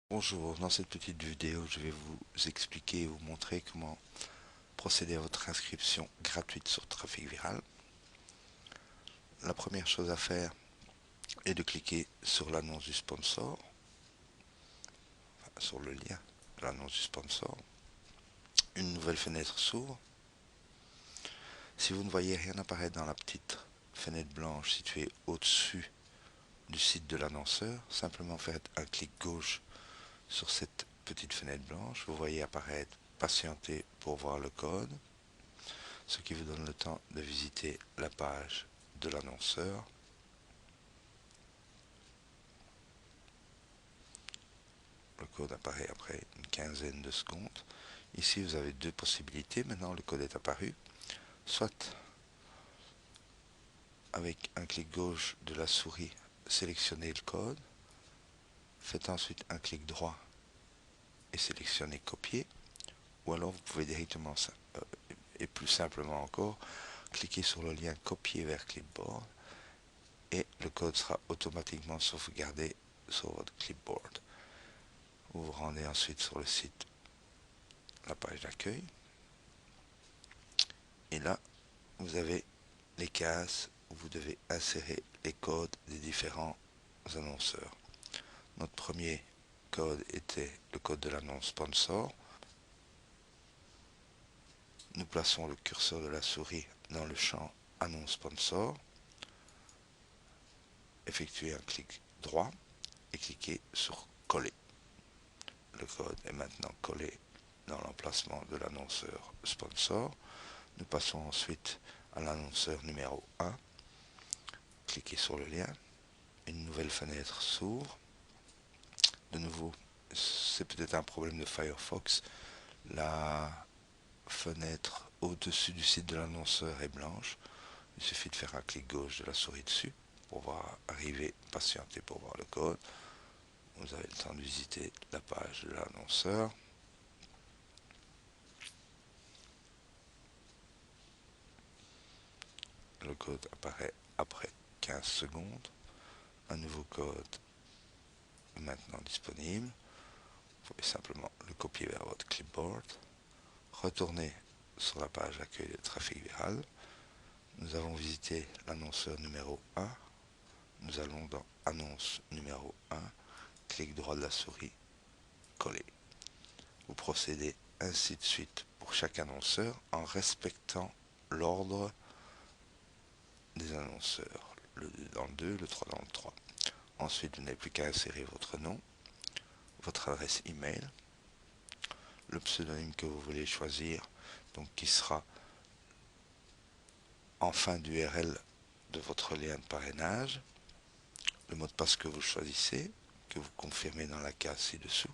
Bonjour, dans cette petite vidéo, je vais vous expliquer et vous montrer comment procéder à votre inscription gratuite sur Trafic Viral. La première chose à faire est de cliquer sur l'annonce du sponsor, sur le lien de l'annonce du sponsor. Une nouvelle fenêtre s'ouvre. Si vous ne voyez rien apparaître dans la petite fenêtre blanche située au-dessus du site de l'annonceur, simplement faites un clic gauche sur cette petite fenêtre blanche. Vous voyez apparaître patienter pour voir le code, ce qui vous donne le temps de visiter la page de l'annonceur. Le code apparaît après une quinzaine de secondes. Ici, vous avez deux possibilités. Maintenant, le code est apparu. Soit avec un clic gauche de la souris, sélectionnez le code. Faites ensuite un clic droit et sélectionnez copier. Ou alors, vous pouvez directement, et plus simplement encore, cliquer sur le lien copier vers clipboard et le code sera automatiquement sauvegardé sur votre clipboard. Vous vous rendez ensuite sur le site, la page d'accueil, et là vous avez les cases où vous devez insérer les codes des différents annonceurs. Notre premier code était le code de l'annonce sponsor. Nous plaçons le curseur de la souris dans le champ annonce sponsor, effectuez un clic droit et cliquez sur coller. Le code est maintenant collé dans l'emplacement de l'annonceur sponsor. Nous passons ensuite à l'annonceur numéro 1. Cliquez sur le lien. Une nouvelle fenêtre s'ouvre. De nouveau, c'est peut-être un problème de Firefox. La fenêtre au-dessus du site de l'annonceur est blanche. Il suffit de faire un clic gauche de la souris dessus pour voir arriver, patienter pour voir le code. Vous avez le temps de visiter la page de l'annonceur. Le code apparaît après 15 secondes. Un nouveau code est maintenant disponible. Vous pouvez simplement le copier vers votre clipboard. Retournez sur la page d'accueil de Trafic Viral. Nous avons visité l'annonceur numéro 1. Nous allons dans Annonce numéro 1. Clic droit de la souris, coller. Vous procédez ainsi de suite pour chaque annonceur en respectant l'ordre des annonceurs. Le 2 dans le 2, le 3 dans le 3. Ensuite, vous n'avez plus qu'à insérer votre nom, votre adresse email, le pseudonyme que vous voulez choisir, donc qui sera en fin d'URL de votre lien de parrainage, le mot de passe que vous choisissez, que vous confirmez dans la case ci-dessous.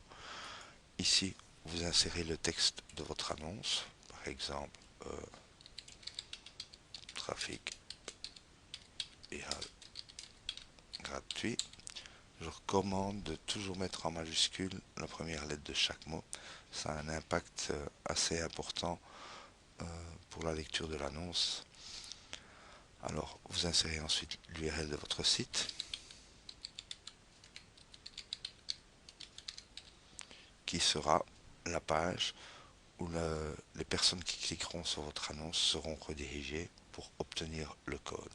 Ici, vous insérez le texte de votre annonce, par exemple, trafic viral gratuit. Je recommande de toujours mettre en majuscule la première lettre de chaque mot. Ça a un impact assez important pour la lecture de l'annonce. Alors, vous insérez ensuite l'URL de votre site, qui sera la page où les personnes qui cliqueront sur votre annonce seront redirigées pour obtenir le code.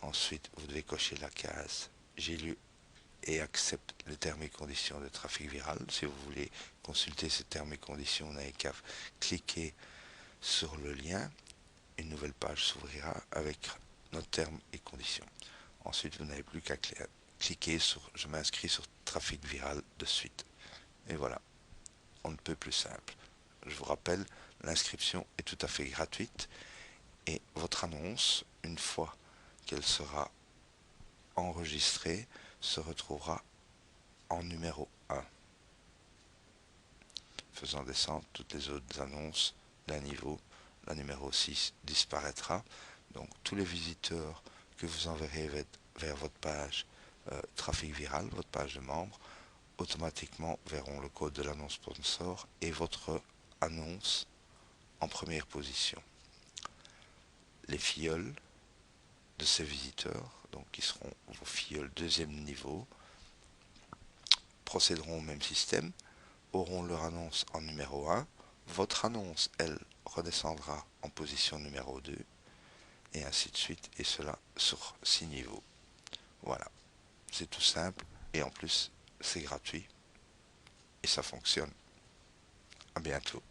Ensuite, vous devez cocher la case j'ai lu et accepte les termes et conditions de Trafic Viral. Si vous voulez consulter ces termes et conditions, vous n'avez qu'à cliquer sur le lien. Une nouvelle page s'ouvrira avec nos termes et conditions. Ensuite, vous n'avez plus qu'à cliquer sur je m'inscris sur Trafic Viral de suite. Et voilà, on ne peut plus simple. Je vous rappelle, l'inscription est tout à fait gratuite et votre annonce, une fois qu'elle sera enregistrée, se retrouvera en numéro 1, faisant descendre toutes les autres annonces d'un niveau. La numéro 6 disparaîtra. Donc tous les visiteurs que vous enverrez vers votre page Trafic Viral, votre page de membres, automatiquement verront le code de l'annonce sponsor et votre annonce en première position. Les filleuls de ces visiteurs, donc qui seront vos filleuls deuxième niveau, procéderont au même système, auront leur annonce en numéro 1, votre annonce, elle, redescendra en position numéro 2, et ainsi de suite, et cela sur 6 niveaux. Voilà, c'est tout simple, et en plus, c'est gratuit, et ça fonctionne. À bientôt.